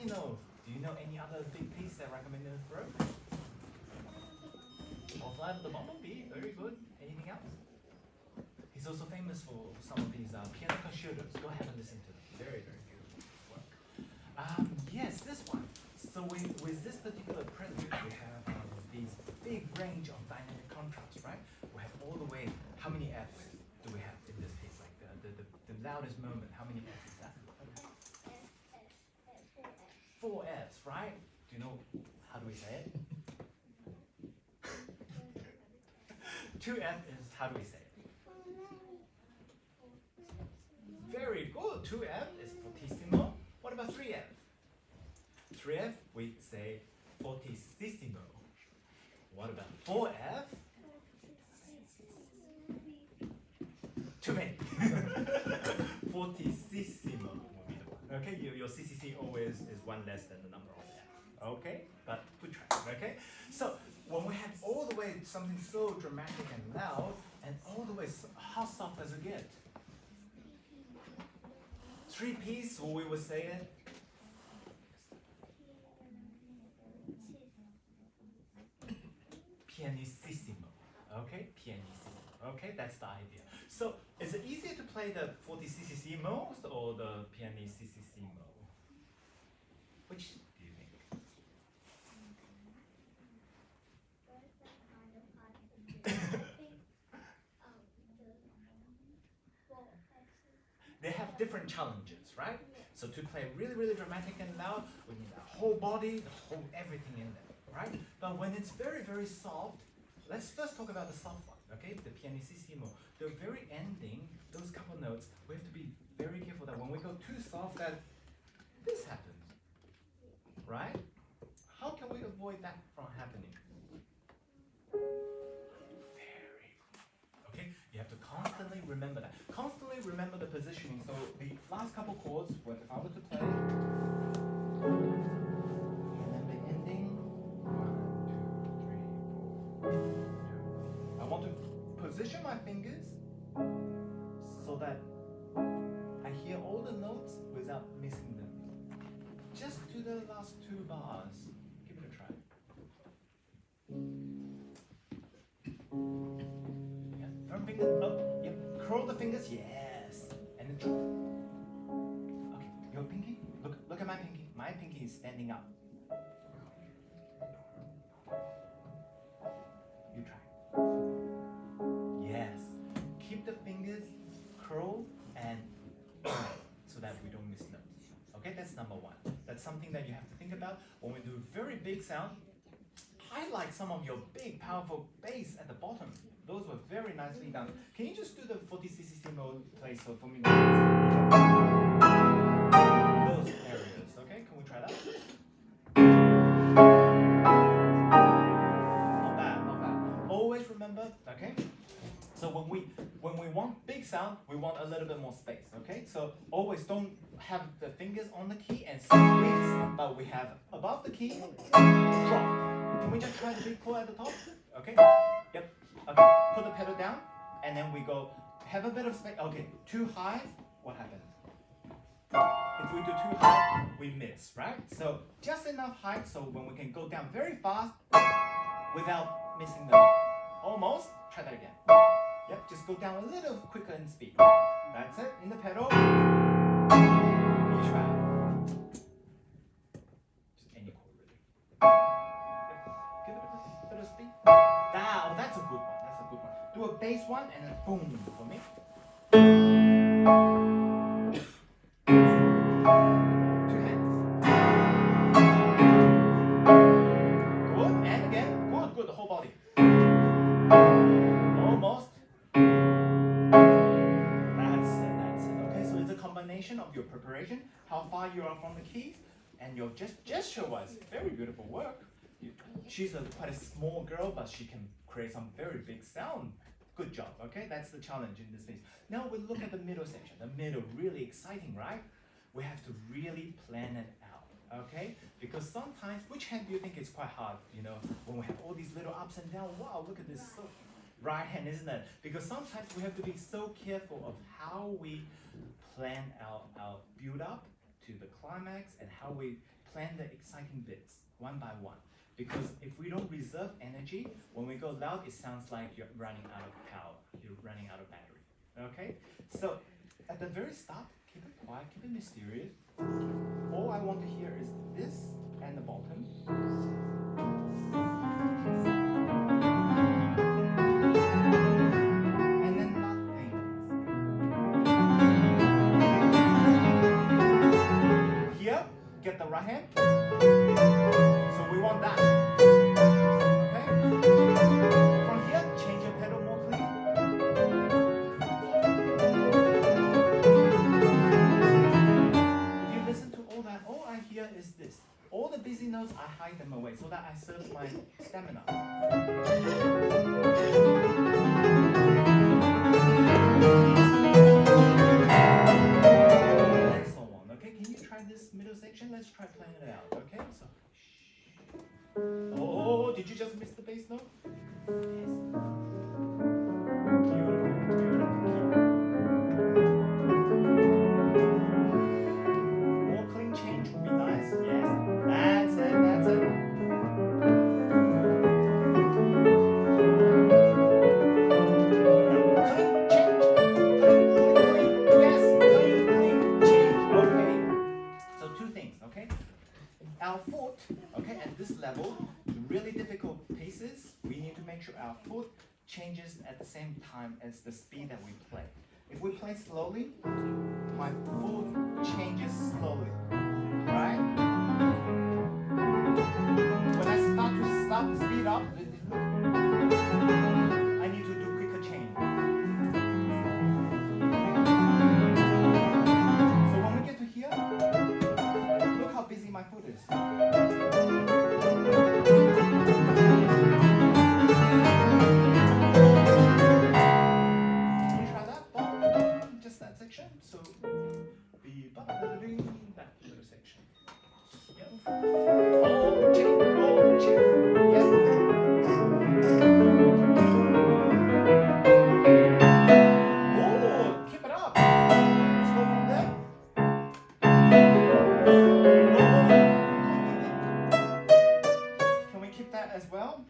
Do you know any other big piece that Rachmaninoff wrote? Or Fly to the Bumblebee, very good. Anything else? He's also famous for some of his piano concertos. Go ahead and listen to them. Very, very beautiful work. Yes, this one. So with this particular prelude, we have these big range of dynamic contrasts, right? We have all the way, how many Fs do we have in this piece? Like the loudest moment, how many Fs is that? 4 Fs, right? Do you know, how do we say it? 2F is, how do we say it? Very good, 2F is fortissimo. What about 3F? 3F, we say fortissimo. What about 4F? Too many. Fortissimo will be the one. Okay, your CCC always is one less than the number of F. Okay, but good try. Okay, so when we have all the way something so dramatic and loud, and all the way, how soft does it get? 3 piece, what we would say it. Pianissimo. Okay, pianissimo. Okay, that's the idea. So, is it easier to play the fortissimo or the pianissimo? Which do you think? They have different challenges, right? So to play really, really dramatic and loud, we need the whole body, the whole everything in there, right? But when it's very, very soft, let's first talk about the soft one, okay? The pianissimo. The very ending, those couple notes, we have to be very careful that when we go too soft, that this happens, right? How can we avoid that from happening? Okay, you have to constantly remember that. Constantly remember the positioning. So the last couple chords, if I were to play, and then the ending, 1, 2, 3, 4. I want to position my fingers so that I hear all the notes without missing them. Just do the last 2 bars. Give it a try. Firm fingers up. Yep. Curl the fingers. Yes. And then drop. Okay. Your pinky. Look at my pinky. My pinky is standing up. You try. Yes. Keep the fingers curled and so that we don't miss notes. Okay, that's number 1. That's something that you have to think about when we do very big sound. Highlight some of your big, powerful bass at the bottom. Those were very nicely done. Can you just do the 40cc mode play so for me? Those areas, okay? Can we try that? Not bad, not bad. Always remember, okay? So when we want big sound, we want a little bit more space, okay? So always don't have the fingers on the key and squeeze, but we have above the key, drop. Can we just try the big pull at the top? Okay? Yep. Okay. Put the pedal down, and then we go, have a bit of space. Okay, too high, what happens? If we do too high, we miss, right? So just enough height so when we can go down very fast without missing the note. Almost. Try that again. Yep, just go down a little quicker in speed. That's it. In the pedal. You try. Just any chord really. Yep. Give it a bit of speed. Oh, that's a good one. That's a good one. Do a bass one and then boom for me. Two hands. Good. And again. Good, good. The whole body. Almost. That's it, that's it. Okay, so it's a combination of your preparation, how far you are from the keys, and your gesture-wise, very beautiful work. She's quite a small girl, but she can create some very big sound. Good job, okay? That's the challenge in this piece. Now we look at the middle section. The middle, really exciting, right? We have to really plan it out, okay? Because sometimes, which hand do you think is quite hard, you know, when we have all these little ups and downs? Wow, look at this. So right hand, isn't it? Because sometimes we have to be so careful of how we plan our build up to the climax and how we plan the exciting bits one by one. Because if we don't reserve energy, when we go loud, it sounds like you're running out of power, you're running out of battery. Okay? So at the very start, keep it quiet, keep it mysterious. All I want to hear is this and the bottom. Get the right hand. So we want that. Okay? From here, change your pedal more clean. If you listen to all that, all I hear is this. All the busy notes, I hide them away so that I serve my stamina. This middle section, let's try playing it out, okay? So, oh, did you just miss the bass note? Yes. Beautiful, beautiful. More clean change would be nice, yes. That's it, that's it. Our foot, okay, at this level, really difficult paces, we need to make sure our foot changes at the same time as the speed that we play. If we play slowly, my foot changes slowly, right? When I start to speed up, I need to do quicker change. So when we get to here, look how busy my foot is. Can you try that? Just that section. So, that little section. Yep. Oh, check. Yes. Good. Keep it up. Let's go from there. Can we keep that as well?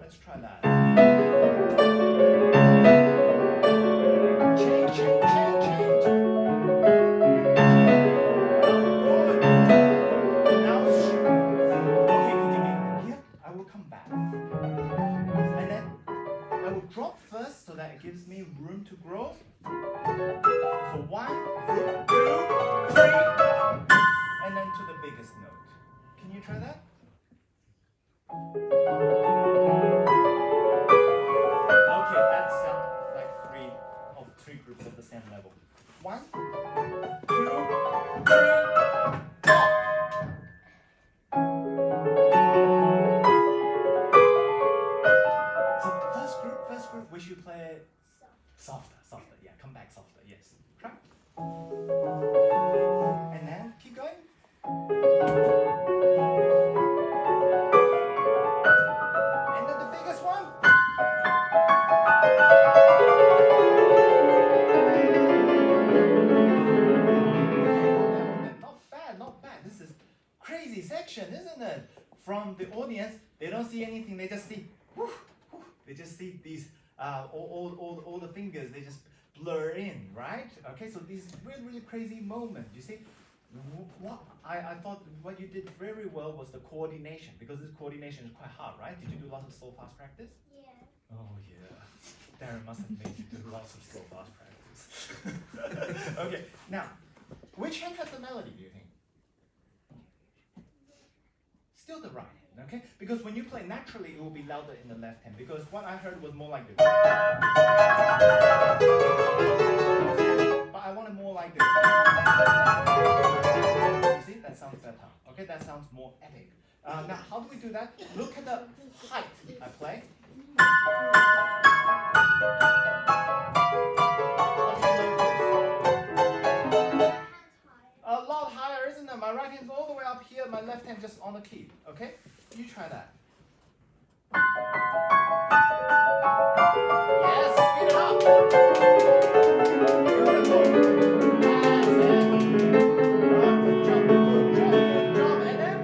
Let's try that. Change. Good. Now, okay. Here, I will come back. And then I will drop first so that it gives me room to grow. So 1, 2, 3, and then to the biggest note. Can you try that? Okay, that sounds like three groups at the same level. 1, 2, 3, go! So first group, we should play softer. Yeah, come back softer. Yes. Try. And then keep going. And then the biggest one. Not bad. This is crazy section, isn't it? From the audience, they don't see anything. They just see. They just see these all the fingers. They just blur in, right? Okay, so these really crazy moments. You see, what I thought what you did very well was the coordination, because this coordination is quite hard, right? Did you do lots of slow fast practice? Yeah. Oh yeah, Darren must have made you do lots of slow fast practice. Okay, now, which hand has the melody? Do you think? Still the right hand, okay? Because when you play naturally, it will be louder in the left hand. Because what I heard was more like this. But I wanted more like this. You see, that sounds better. Okay, that sounds more epic. Now, how do we do that? Look at the height I play. A lot higher, isn't it? My right hand's all the way up here, my left hand just on the key. Okay? You try that. Yes, speed it up. Beautiful. That's it. Good job. And then.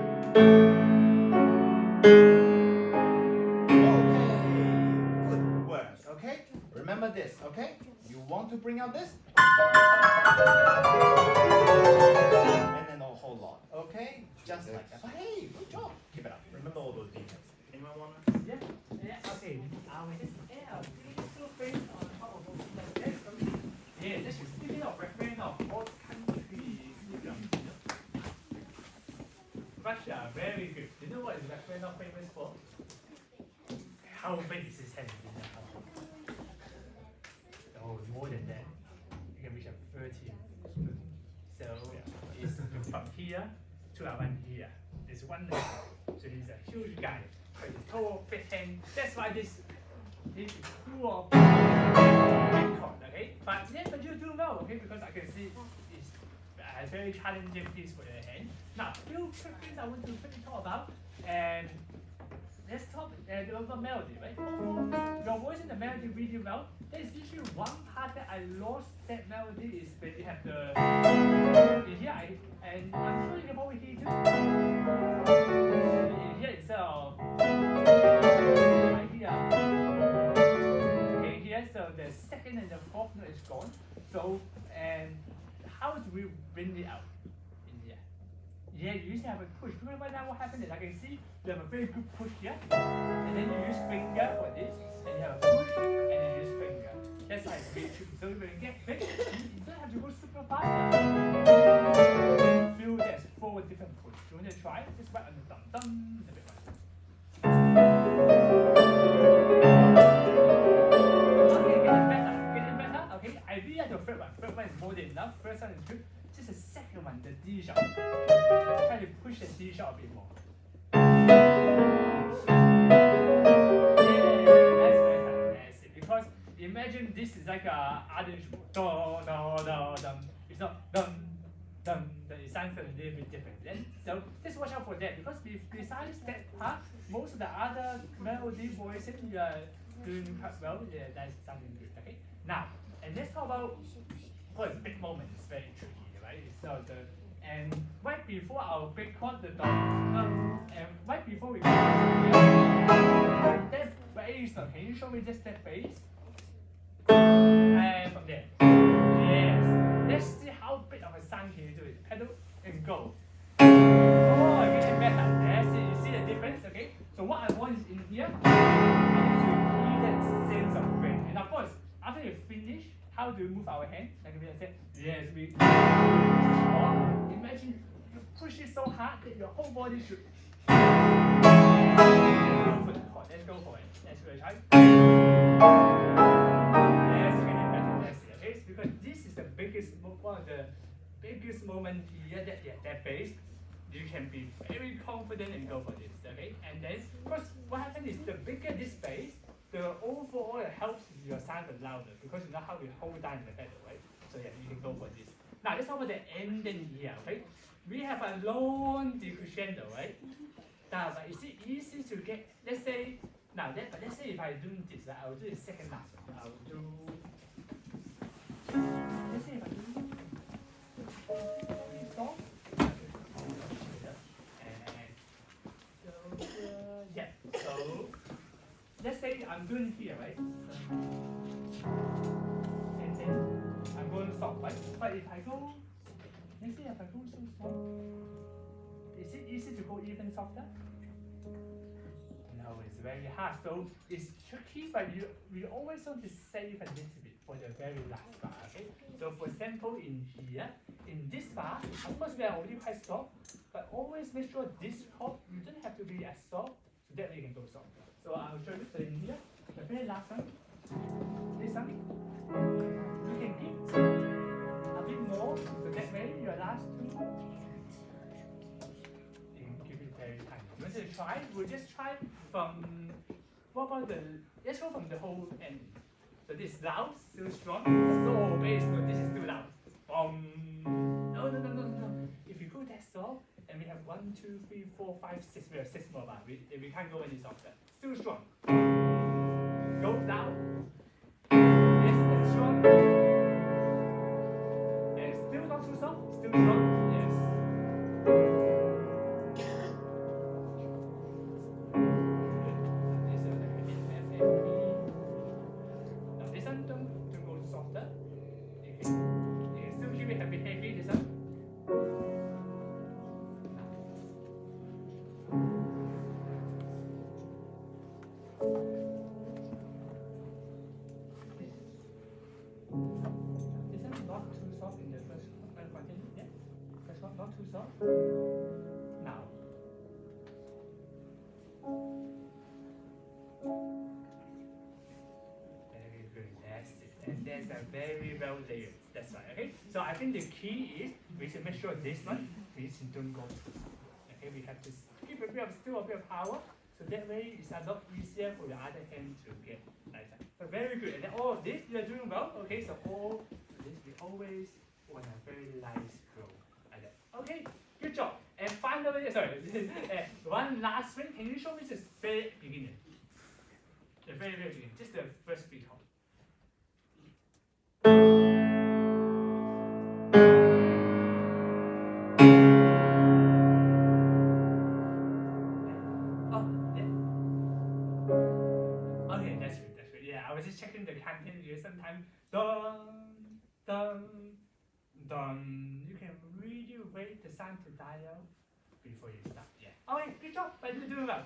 Okay. Good work. Okay? Remember this, okay? You want to bring out this? And then a whole lot, okay? Just like that. But hey, good job. Keep it up. Remember all those details. Anyone want to? Yeah. Okay. We just add little things on top of those like that. Yeah, this is speaking of reference of all countries. Russia, very good. You know what is reference famous for? How big is his hand? Oh, more than that. You can reach 13. So it's from here to around here. It's one leg. So he's a huge guy. With his tall, big hand. That's why this is full of record, okay? But you do well, okay? Because I can see it's a very challenging piece for your hand. Now, few quick things I want to quickly talk about. And let's talk about melody, right? Your voice in the melody really well. There's usually one part that I lost that melody is when you have the here and I'm sure you can probably hear too. Here itself. Right here. Okay, here so the second and the fourth note is gone. So and how do we bring it out in here? Yeah, you used to have a push. Remember now what happened is I can see you have a very good push here. And then you use finger for this. And you have a push and then you use finger. That's how it's very tricky. So when you get big, you don't have to go super fast. Feel there's 4 different push. You want to try? Just right on the dum dum. The big one. Okay, getting better. Okay, I really like the third one. Third one is more than enough. First one is good. Just the second one, the D sharp. Try to push the D sharp a bit more. Imagine this is like a other instrument. Do, do, do, dum. It's not dum, dum. It sounds a little bit different. Then, so just watch out for that because besides that part, most of the other melody voices you are doing quite well. Yeah, that's something good. Okay. Now, and let's talk about of course big moment is very tricky, right? So and right before our big chord, the and right before we go that bass. Can you show me just that bass? And from there. Yes. Let's see how big of a sound can you do it. Pedal and go. Oh, getting better. That's it. You see the difference, okay? So what I want is in here, I need to hear that sense of brain. And of course, after you finish, how do we move our hand? Like we said, yes, we imagine you push it so hard that your whole body should go for that. chord. Let's go for it. Let's go try. That's really better. That's it. Okay, because this is the biggest one of the biggest moment here that bass. You can be very confident and go for this. Okay, and then because what happens is the bigger this bass, the overall helps your sound louder because you know how we hold down the pedal, right? So yeah, you can go for this. Now let's talk about the ending here. Okay, we have a long decrescendo, right? Now, but is it easy to get? Let's say now that, but let's say if I do this, I will do the second last one. I will do. Let's say if I do this song. Yeah. So let's say I'm doing here, right? And then I'm going soft, right? But if I go, let's say if I go so soft, is it easy to go even softer? No, it's very hard. So it's tricky, but we always want to save a little bit for the very last bar. Okay. So for example, in here, in this bar, of course we are already quite soft, but always make sure this chord you don't have to be as soft, so that way you can go soft. So I'll show you. So in here, the very last one, this one, you can give a bit more, so that way your last two, you can give it very tiny. You want to try? We'll just try from, what about the, let's go from the whole end. So this is loud, still strong. No, bass, no, this is still loud. No. If you go that soft, and we have 1, 2, 3, 4, 5, 6. We have 6 more bars. We can't go any softer. Still strong. Go down. Yes, and strong. And still not too soft. Still strong. Yes. Now this one don't go softer. You can still keep it heavy. This one. Not too soft. Now. Very good. That's it. And that's a very well layered. That's right. Okay. So I think the key is we should make sure this one we don't go too soft. Okay. We have to keep a bit of still a bit of power. So that way it's a lot easier for the other hand to get like that. But very good. And then all of this you are doing well. Okay. So all this we always want a very nice grow like that. Okay. Good job. And finally, sorry, one last thing. Can you show me the very beginning? The very beginning, just the first beat home. Oh, yeah. Okay, that's good. Yeah, I was just checking the content because sometimes dun. You can really wait the sound to die out before you start. Yeah. Okay, good job. But you're doing well.